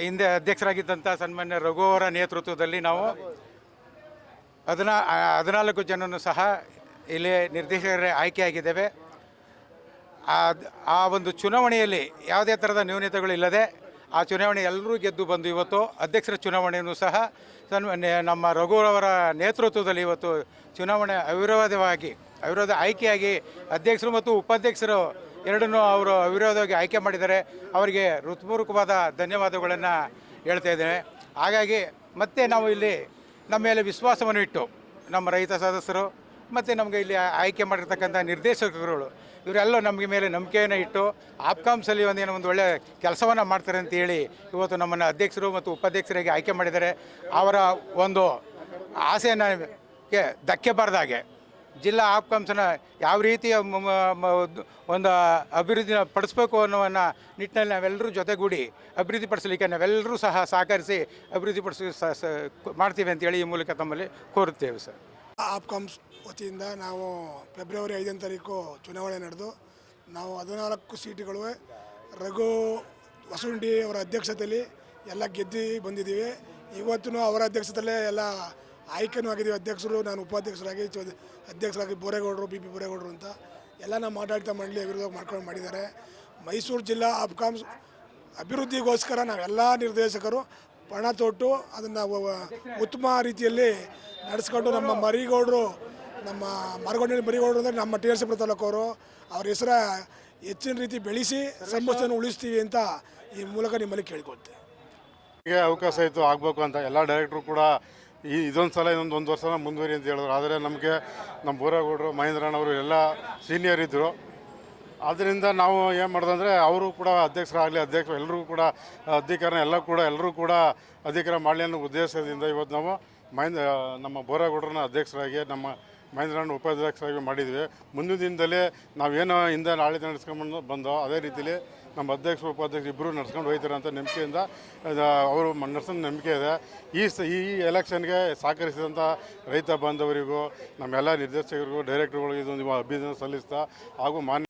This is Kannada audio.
ಹಿಂದೆ ಅಧ್ಯಕ್ಷರಾಗಿದ್ದಂಥ ಸನ್ಮಾನ್ಯ ರಘು ಅವರ ನೇತೃತ್ವದಲ್ಲಿ ನಾವು 14 ಜನನು ಸಹ ಇಲ್ಲಿ ನಿರ್ದೇಶಕರೇ ಆಯ್ಕೆಯಾಗಿದ್ದೇವೆ. ಆ ಒಂದು ಚುನಾವಣೆಯಲ್ಲಿ ಯಾವುದೇ ಥರದ ನ್ಯೂನತೆಗಳಿಲ್ಲದೆ ಆ ಚುನಾವಣೆ ಎಲ್ಲರೂ ಗೆದ್ದು ಬಂದು ಇವತ್ತು ಅಧ್ಯಕ್ಷರ ಚುನಾವಣೆಯನ್ನು ಸಹ ನಮ್ಮ ರಘು ಅವರ ನೇತೃತ್ವದಲ್ಲಿ ಇವತ್ತು ಚುನಾವಣೆ ಅವಿರೋಧ ಆಯ್ಕೆಯಾಗಿ ಅಧ್ಯಕ್ಷರು ಮತ್ತು ಉಪಾಧ್ಯಕ್ಷರು ಎರಡನ್ನೂ ಅವರು ಅವಿರೋಧವಾಗಿ ಆಯ್ಕೆ ಮಾಡಿದ್ದಾರೆ. ಅವರಿಗೆ ಹೃತ್ಪೂರ್ವಕವಾದ ಧನ್ಯವಾದಗಳನ್ನು ಹೇಳ್ತಾ ಇದ್ದೇನೆ. ಹಾಗಾಗಿ ಮತ್ತೆ ನಾವು ಇಲ್ಲಿ ನಮ್ಮ ಮೇಲೆ ವಿಶ್ವಾಸವನ್ನು ಇಟ್ಟು ನಮ್ಮ ರೈತ ಸದಸ್ಯರು ಮತ್ತು ನಮಗೆ ಇಲ್ಲಿ ಆಯ್ಕೆ ಮಾಡಿರ್ತಕ್ಕಂಥ ನಿರ್ದೇಶಕರುಗಳು ಇವರೆಲ್ಲ ನಮಗೆ ಮೇಲೆ ನಂಬಿಕೆಯನ್ನು ಇಟ್ಟು ಆಪ್ಕಾಮ್ಸಲ್ಲಿ ಒಂದು ಒಳ್ಳೆಯ ಕೆಲಸವನ್ನು ಮಾಡ್ತಾರೆ ಅಂತೇಳಿ ಇವತ್ತು ನಮ್ಮನ್ನು ಅಧ್ಯಕ್ಷರು ಮತ್ತು ಉಪಾಧ್ಯಕ್ಷರಾಗಿ ಆಯ್ಕೆ ಮಾಡಿದ್ದಾರೆ. ಅವರ ಒಂದು ಆಸೆಯನ್ನು ಧಕ್ಕೆ ಬಾರದಾಗೆ ಜಿಲ್ಲಾ ಆಪ್ಕಾಮ್ಸನ್ನು ಯಾವ ರೀತಿಯ ಒಂದು ಅಭಿವೃದ್ಧಿ ಪಡಿಸ್ಬೇಕು ಅನ್ನೋವನ್ನು ನಿಟ್ಟಿನಲ್ಲಿ ನಾವೆಲ್ಲರೂ ಜೊತೆಗೂಡಿ ಅಭಿವೃದ್ಧಿಪಡಿಸಲಿಕ್ಕೆ ನಾವೆಲ್ಲರೂ ಸಹ ಸಹಕರಿಸಿ ಮಾಡ್ತೀವಿ ಅಂತೇಳಿ ಈ ಮೂಲಕ ತಮ್ಮಲ್ಲಿ ಕೋರುತ್ತೇವೆ ಸರ್. ಆಪ್ಕಾಮ್ಸ್ ವತಿಯಿಂದ ನಾವು ಫೆಬ್ರವರಿ 5ನೇ ತಾರೀಕು ಚುನಾವಣೆ ನಡೆದು ನಾವು 14 ಸೀಟುಗಳು ರಘು ವಸುಂಡಿ ಅವರ ಅಧ್ಯಕ್ಷತೆಯಲ್ಲಿ ಎಲ್ಲ ಗೆದ್ದು ಬಂದಿದ್ದೀವಿ. ಇವತ್ತು ಅವರ ಅಧ್ಯಕ್ಷತೆಯಲ್ಲೇ ಎಲ್ಲ ಆಯ್ಕೆನೂ ಆಗಿದ್ದೀವಿ. ಅಧ್ಯಕ್ಷರು, ನಾನು ಉಪಾಧ್ಯಕ್ಷರಾಗಿ ಅಧ್ಯಕ್ಷರಾಗಿ ಬೋರೇಗೌಡರು, ಬಿ ಬೋರೇಗೌಡರು ಅಂತ ಎಲ್ಲ ನಮ್ಮ ಆಡಳಿತ ಮಂಡಳಿ ಅಭಿವೃದ್ಧಿ ಮಾಡಿದ್ದಾರೆ. ಮೈಸೂರು ಜಿಲ್ಲಾ ಆಪ್ಕಾಮ್ಸ್ ಅಭಿವೃದ್ಧಿಗೋಸ್ಕರ ನಾವೆಲ್ಲ ನಿರ್ದೇಶಕರು ಪಣ ತೊಟ್ಟು ಅದನ್ನು ಉತ್ತಮ ರೀತಿಯಲ್ಲಿ ನಡೆಸ್ಕೊಂಡು ನಮ್ಮ ಮರಿಗೌಡರು, ನಮ್ಮ ಮರಗೊಂಡಿ ಮರಿಗೌಡರು ಅಂದರೆ ನಮ್ಮ ಟಿ.ಆರ್.ಸಿ. ತಾಲೂಕವರು ಅವ್ರ ಹೆಸರ ಹೆಚ್ಚಿನ ರೀತಿ ಬೆಳೆಸಿ ಸಂಸ್ಥೆಯನ್ನು ಉಳಿಸ್ತೀವಿ ಅಂತ ಈ ಮೂಲಕ ನಿಮ್ಮಲ್ಲಿ ಕೇಳಿಕೊಳ್ತೇವೆ. ಹೀಗೆ ಅವಕಾಶ ಇತ್ತು ಆಗಬೇಕು ಅಂತ ಎಲ್ಲ ಡೈರೆಕ್ಟ್ರು ಕೂಡ ಇದೊಂದು ಸಲ ಒಂದು ವರ್ಷ ಮುಂದುವರಿ ಅಂತ ಹೇಳಿದ್ರು. ಆದರೆ ನಮಗೆ ನಮ್ಮ ಬೋರೇಗೌಡರು, ಮಹೇಂದ್ರಣ್ಣವರು ಎಲ್ಲ ಸೀನಿಯರ್ ಇದ್ದರು. ಆದ್ದರಿಂದ ನಾವು ಏನು ಮಾಡೋದಂದರೆ ಅವರು ಕೂಡ ಅಧ್ಯಕ್ಷರು ಎಲ್ಲರಿಗೂ ಕೂಡ ಎಲ್ಲರೂ ಕೂಡ ಅಧಿಕಾರ ಮಾಡಲಿ ಅನ್ನೋ ಉದ್ದೇಶದಿಂದ ಇವತ್ತು ನಾವು ನಮ್ಮ ಬೋರೇಗೌಡರನ್ನ ಅಧ್ಯಕ್ಷರಾಗಿ ನಮ್ಮ ಮಹೇಂದ್ರಣ್ಣ ಉಪಾಧ್ಯಕ್ಷರಾಗಿ ಮಾಡಿದ್ವಿ. ಮುಂದಿನ ದಿನದಲ್ಲಿ ನಾವೇನೋ ಹಿಂದೆ ಆಡಳಿತ ನಡೆಸ್ಕೊಂಡು ಬಂದೋ ಅದೇ ರೀತಿಯಲ್ಲಿ ನಮ್ಮ ಅಧ್ಯಕ್ಷರು ಉಪಾಧ್ಯಕ್ಷರು ಇಬ್ಬರು ನಡ್ಸ್ಕೊಂಡು ಹೋಗ್ತಾರೆ ಅಂತ ನಂಬಿಕೆಯಿಂದ ಅವರು ನಡೆಸೋ ನಂಬಿಕೆ ಇದೆ. ಈ ಎಲೆಕ್ಷನ್ಗೆ ಸಹಕರಿಸಿದಂಥ ರೈತ ಬಾಂಧವರಿಗೂ ನಮ್ಮೆಲ್ಲ ನಿರ್ದೇಶಕರಿಗೂ ಡೈರೆಕ್ಟರ್ಗಳಿಗೂ ಇದೊಂದು ಅಭಿನಂದನೆ ಸಲ್ಲಿಸ್ತಾ ಹಾಗೂ ಮಾನ್ಯ